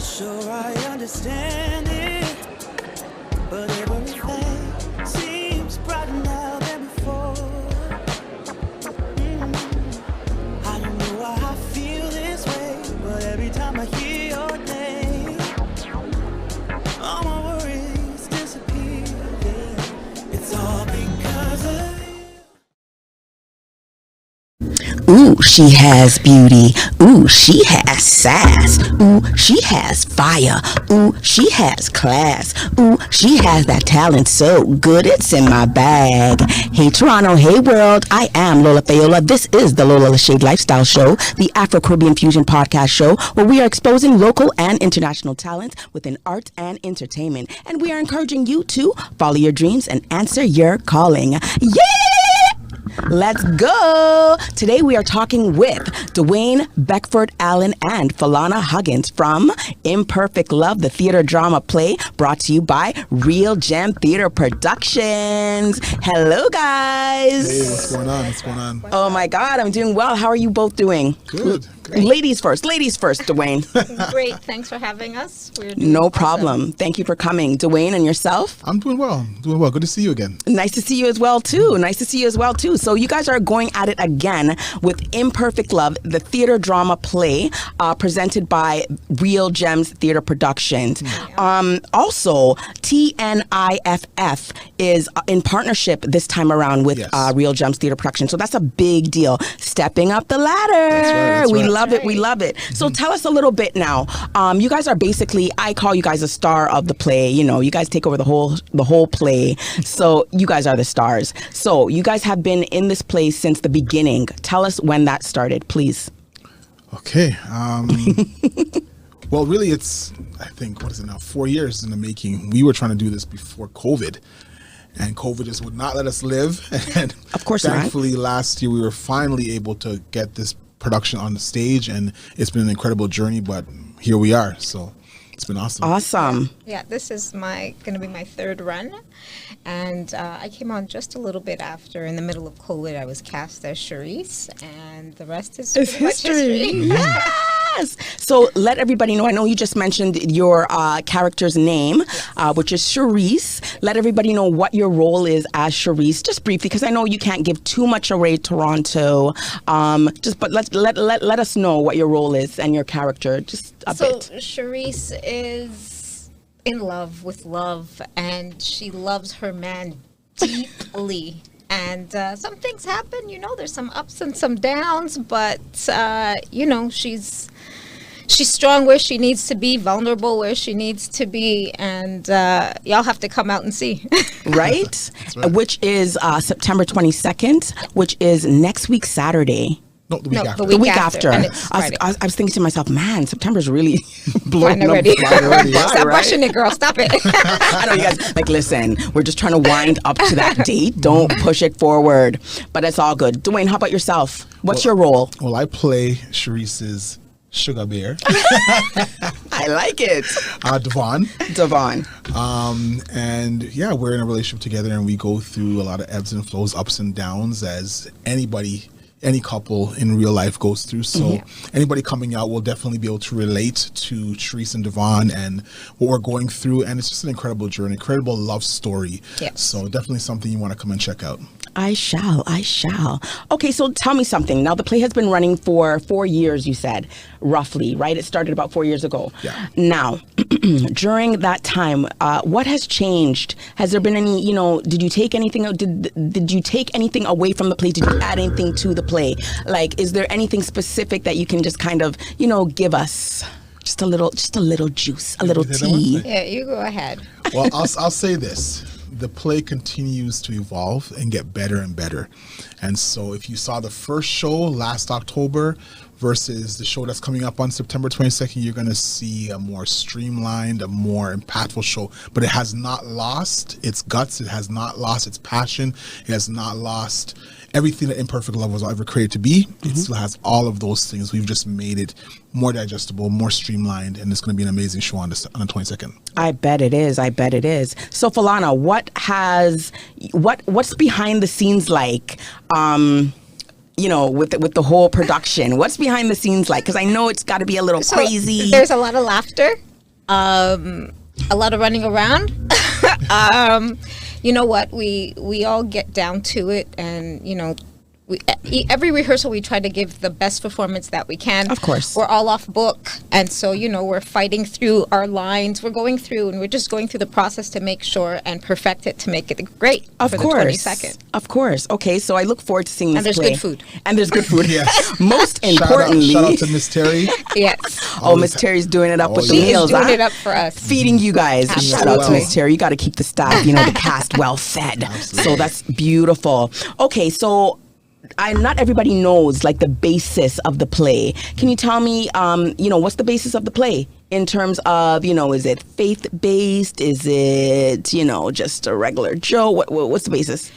sure I understand it, but everything seems brighter now than before. I don't know why I feel this way, but every time I hear your name, all my worries disappear. Yeah. It's all because of you. Ooh, she has beauty. Ooh, she has sass. Ooh, she has fire. Ooh, she has class. Ooh, she has that talent so good it's in my bag. Hey Toronto, hey world, I am Lola Fayola. This is the Lola Shade Lifestyle Show, the Afro-Caribbean Fusion podcast show, where we are exposing local and international talents within art and entertainment. And we are encouraging you to follow your dreams and answer your calling. Yeah! Let's go! Today we are talking with Dwayne Beckford Allen and Fayola Huggins from Imperfect Love, the theater drama play brought to you by Real Gem Theater Productions. Hello, guys. Hey, what's going on? What's going on? Oh my God, I'm doing well. How are you both doing? Good. Great. Ladies first, Dwayne. Great, thanks for having us. No problem. Thank you for coming. Dwayne, and yourself? I'm doing well. Good to see you again. Nice to see you as well, too. So you guys are going at it again with Imperfect Love, the theater drama play presented by Real Gems Theater Productions. Yeah. Also, TNIFF is in partnership this time around with Real Gems Theater Productions. So that's a big deal. Stepping up the ladder. That's right. We love it. So tell us a little bit now. You guys are basically, I call you guys a star of the play. You know, you guys take over the whole play. So you guys are the stars. So you guys have been in this play since the beginning. Tell us when that started, please. Okay. Well, really, it's, I think, 4 years in the making. We were trying to do this before COVID. And COVID just would not let us live. And of course thankfully, last year, we were finally able to get this production on the stage. And it's been an incredible journey, but here we are. So it's been awesome. Yeah, this is going to be my third run. And I came on just a little bit after, in the middle of COVID. I was cast as Charisse, and the rest is history. Yes. So let everybody know. I know you just mentioned your character's name, which is Charisse. Let everybody know what your role is as Charisse, just briefly, because I know you can't give too much away, Toronto. But let us know what your role is and your character, just a bit. So Charisse is in love with love, and she loves her man deeply. And some things happen, there's some ups and some downs, but, she's strong where she needs to be, vulnerable where she needs to be, and y'all have to come out and see. Right? Which is September 22nd, which is next week, Saturday. No, the week after. The week after. I was thinking to myself, man, September's really blowing already. Stop rushing it, girl. Stop it. I know you guys, listen, we're just trying to wind up to that date. Don't push it forward. But it's all good. Dwayne, how about yourself? What's your role? Well, I play Charisse's sugar bear. I like it. Devon. And yeah, we're in a relationship together, and we go through a lot of ebbs and flows, ups and downs, as any couple in real life goes through. So anybody coming out will definitely be able to relate to Charisse and Devon and what we're going through. And it's just an incredible journey, incredible love story. Yes. So definitely something you want to come and check out. I shall. Okay, so tell me something. Now, the play has been running for 4 years, you said, roughly, right? It started about 4 years ago. Yeah. Now, during that time, what has changed? Has there been any, did you take anything, did you take anything away from the play? Did you add anything to the play? Is there anything specific that you can just kind of, give us? Just a little juice, a little tea. Yeah, you go ahead. Well, I'll say this. The play continues to evolve and get better and better. And so if you saw the first show last October versus the show that's coming up on September 22nd, you're going to see a more streamlined, a more impactful show. But it has not lost its guts. It has not lost its passion. It has not lost everything that Imperfect Love was ever created to be. It still has all of those things. We've just made it more digestible, more streamlined, and it's going to be an amazing show on the 22nd. I bet it is. So, Fayola, what's behind the scenes like? With the whole production, what's behind the scenes like? Because I know it's got to be a little crazy. There's a lot of laughter. A lot of running around. You know what? We all get down to it, and every rehearsal we try to give the best performance that we can. Of course. We're all off book, and so we're fighting through our lines. We're going through, and we're just going through the process to make sure and perfect it to make it great for the 22nd. Of course. Okay, so I look forward to seeing this And there's play. good food. And there's good food. Yes. Most importantly, shout out to Miss Terry. Yes. oh, Miss Terry's doing it up with the She is meals, doing huh? it up for us. Feeding you guys. Shout out to Absolutely. Miss Terry. You got to keep the staff, the cast well fed. So that's beautiful. Okay, so not everybody knows like the basis of the play. Can you tell me, what's the basis of the play in terms of, is it faith based? Is it, just a regular Joe? What's the basis?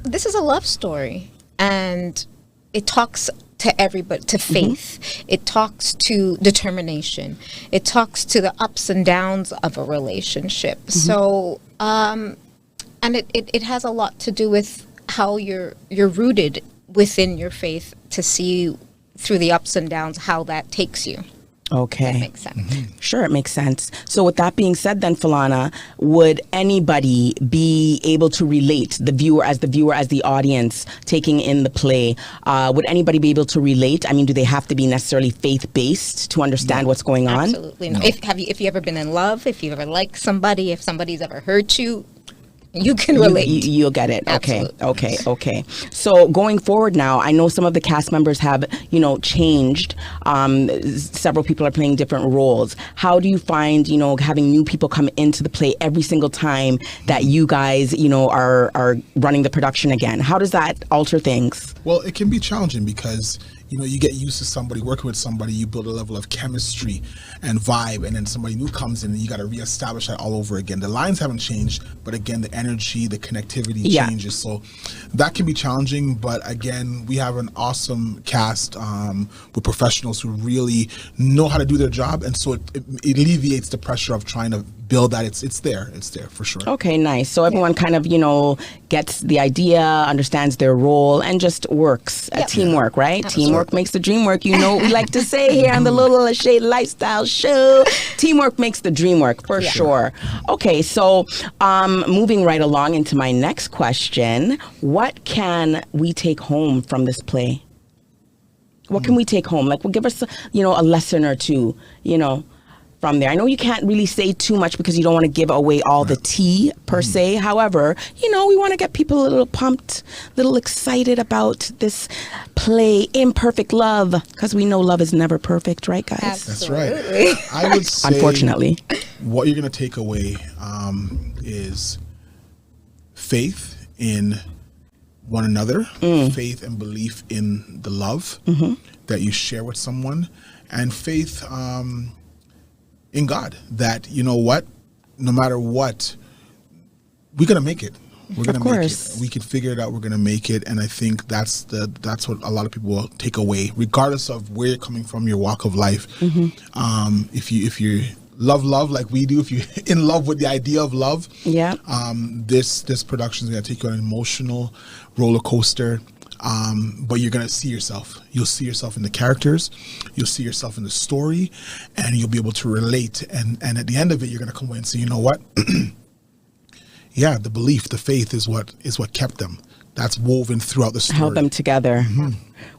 This is a love story, and it talks to everybody, to faith. It talks to determination. It talks to the ups and downs of a relationship. So, and it has a lot to do with how you're rooted within your faith to see through the ups and downs how that takes you. Okay. That makes sense. Sure, it makes sense. So with that being said then, Fayola, would anybody be able to relate, the viewer, as the audience taking in the play, would anybody be able to relate? I mean, do they have to be necessarily faith-based to understand what's going on? Absolutely. No. If you ever been in love, if you've ever liked somebody, if somebody's ever hurt you, you can relate. You'll get it. Absolutely. Okay. So going forward now, I know some of the cast members have, changed. Several people are playing different roles. How do you find, having new people come into the play every single time that you guys, are running the production again? How does that alter things? Well, it can be challenging because you get used to somebody, working with somebody, you build a level of chemistry and vibe, and then somebody new comes in and you got to reestablish that all over again. The lines haven't changed, but again, the energy, the connectivity changes. So that can be challenging, but again, we have an awesome cast with professionals who really know how to do their job, and so it alleviates the pressure of trying to build that. It's there for sure. Okay, nice. So everyone kind of, gets the idea, understands their role, and just works. Teamwork, right? Absolutely. Teamwork makes the dream work. You know what we like to say here on the Lola Shade Lifestyle Show. Teamwork makes the dream work, for sure. Okay, so moving right along into my next question, what can we take home from this play? What can we take home? Like, well, give us, a lesson or two, from there. I know you can't really say too much because you don't want to give away all the tea per se. However, we want to get people a little pumped, a little excited about this play, Imperfect Love, because we know love is never perfect, right, guys? That's Absolutely. right. I would say, unfortunately, what you're going to take away is faith in one another, faith and belief in the love that you share with someone, and faith in God, that no matter what, we're gonna make it. We're gonna make it. We can figure it out. We're gonna make it, and I think that's what a lot of people will take away, regardless of where you're coming from, your walk of life. If you love like we do, if you're in love with the idea of love, this production is gonna take you on an emotional roller coaster. But you're going to see yourself. You'll see yourself in the characters. You'll see yourself in the story, and you'll be able to relate. And at the end of it, you're going to come away and say, you know what? Yeah, the belief, the faith is what kept them. That's woven throughout the story. held them together.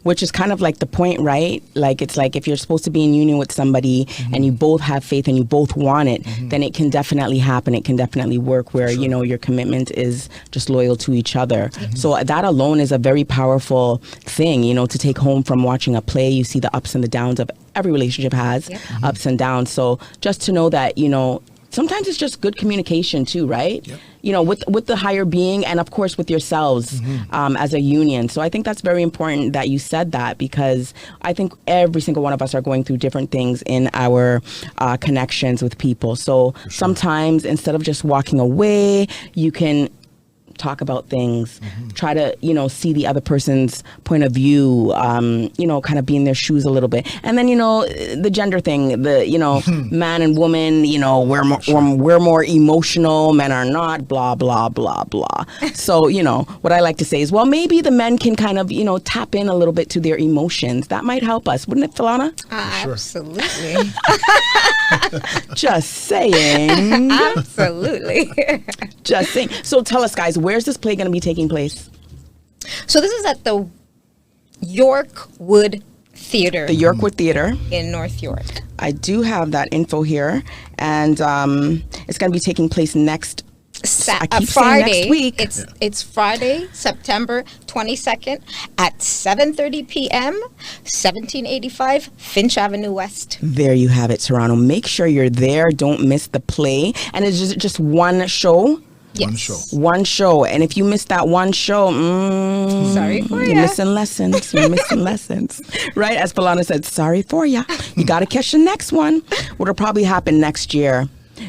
Which is kind of like the point, right? Like, it's like if you're supposed to be in union with somebody and you both have faith and you both want it, then it can definitely happen. It can definitely work where, your commitment is just loyal to each other. So that alone is a very powerful thing, to take home from watching a play. You see the ups and the downs of every relationship has ups and downs. So just to know that, sometimes it's just good communication too, right? With the higher being, and of course with yourselves as a union. So I think that's very important that you said that, because I think every single one of us are going through different things in our connections with people. So sometimes instead of just walking away, you can talk about things, try to, you know, see the other person's point of view, you know, kind of be in their shoes a little bit. And then, you know, the gender thing, the, you know, man and woman, you know, we're more emotional, men are not, blah, blah, blah, blah. So, you know, what I like to say is, well, maybe the men can kind of, you know, tap in a little bit to their emotions. That might help us, wouldn't it, Fayola? Absolutely. Just saying. Absolutely. Just saying. So tell us, guys, where's this play going to be taking place? So this is at the Yorkwood Theater. The Yorkwood Theater. In North York. I do have that info here. And it's going to be taking place next I keep Friday. saying next week. It's Friday, September 22nd at 7:30 p.m., 1785 Finch Avenue West. There you have it, Toronto. Make sure you're there. Don't miss the play. And it's just one show. Yes. One show. And if you miss that one show, sorry for you're ya. missing lessons. You're missing lessons. Right? As Fayola said, sorry for ya. You got to catch the next one. What'll probably happen next year.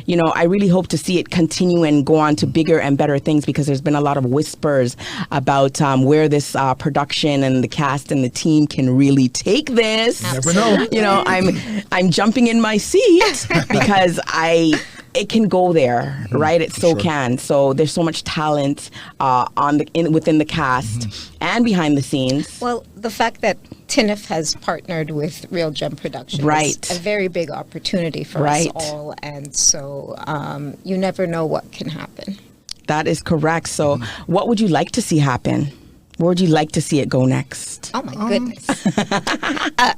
You know, I really hope to see it continue and go on to bigger and better things, because there's been a lot of whispers about where this production and the cast and the team can really take this. Never know. You know, I'm jumping in my seat because it can go there, right? It so can. So there's so much talent within the cast and behind the scenes. Well, the fact that TNF has partnered with Real Gem Productions is a very big opportunity for us all. And so you never know what can happen. That is correct. So what would you like to see happen? Where would you like to see it go next? Oh, my goodness.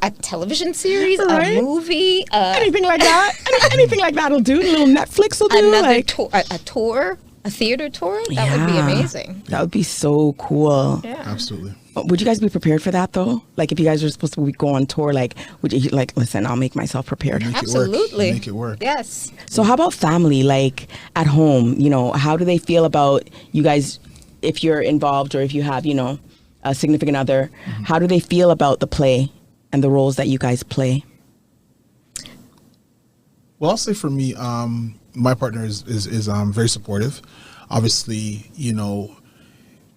A television series, a movie. Anything like that? Anything like that will do. A little Netflix will do. Another tour, a theater tour. That would be amazing. That would be so cool. Yeah. Absolutely. Would you guys be prepared for that, though? Like, if you guys were supposed to go on tour, like, would you, like, listen, I'll make myself prepared. Absolutely. Make it work. Yes. So how about family, like, at home? You know, how do they feel about you guys, if you're involved or if you have, you know, a significant other? How do they feel about the play and the roles that you guys play? Well, I'll say for me, my partner is very supportive. Obviously, you know,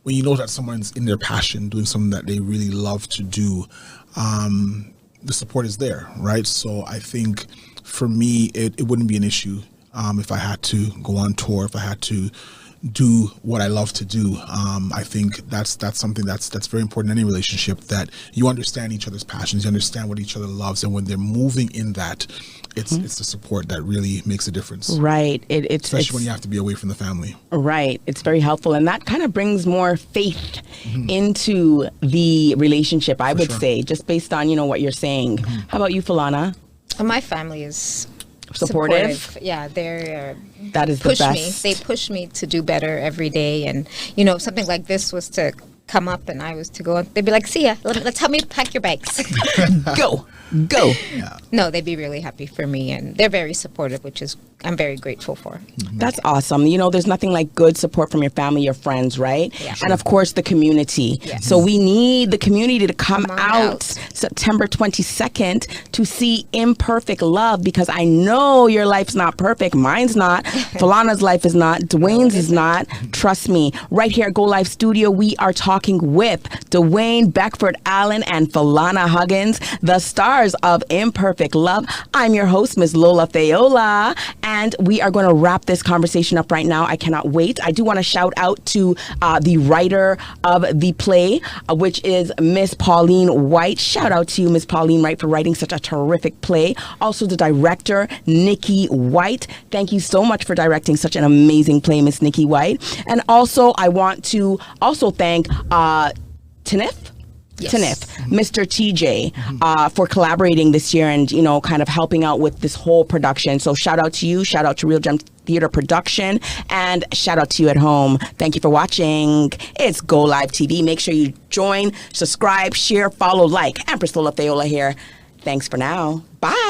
when you know that someone's in their passion, doing something that they really love to do, the support is there, right? So I think for me, it wouldn't be an issue if I had to go on tour, if I had to do what I love to do. I think that's something that's very important in any relationship, that you understand each other's passions, you understand what each other loves, and when they're moving in that, it's the support that really makes a difference. Right. Especially when you have to be away from the family. Right. It's very helpful. And that kind of brings more faith into the relationship, I would say, just based on, you know, what you're saying. How about you, Fayola? My family is supportive. Yeah, they're that is the best. They push me to do better every day. And, you know, something like this was to come up and I was to go, they'd be like, see ya, let's help me pack your bags. Go. Yeah. No, they'd be really happy for me, and they're very supportive, which is I'm very grateful for. That's awesome. You know, there's nothing like good support from your family, your friends, right? Yeah. And of course, the community. Yes. So we need the community to come out out September 22nd to see Imperfect Love, because I know your life's not perfect. Mine's not. Fayola's life is not. Dwayne's is not. Trust me. Right here at GOlive Studio, we are talking with Dwayne Beckford Allen and Fayola Huggins, the stars of Imperfect Love. I'm your host, Ms. Lola Fayola, and we are going to wrap this conversation up right now. I cannot wait. I do want to shout out to the writer of the play, which is Miss Pauline White. Shout out to you, Miss Pauline White, for writing such a terrific play. Also, the director, Nikki White. Thank you so much for directing such an amazing play, Miss Nikki White. And also, I want to also thank TNF. Yes. TNF, Mr. TJ, for collaborating this year and, you know, kind of helping out with this whole production. So shout out to you, shout out to Real Gem Theater Production, and shout out to you at home. Thank you for watching. It's GOlive TV. Make sure you join, subscribe, share, follow, like. Empress Lola Fayola here. Thanks for now. Bye.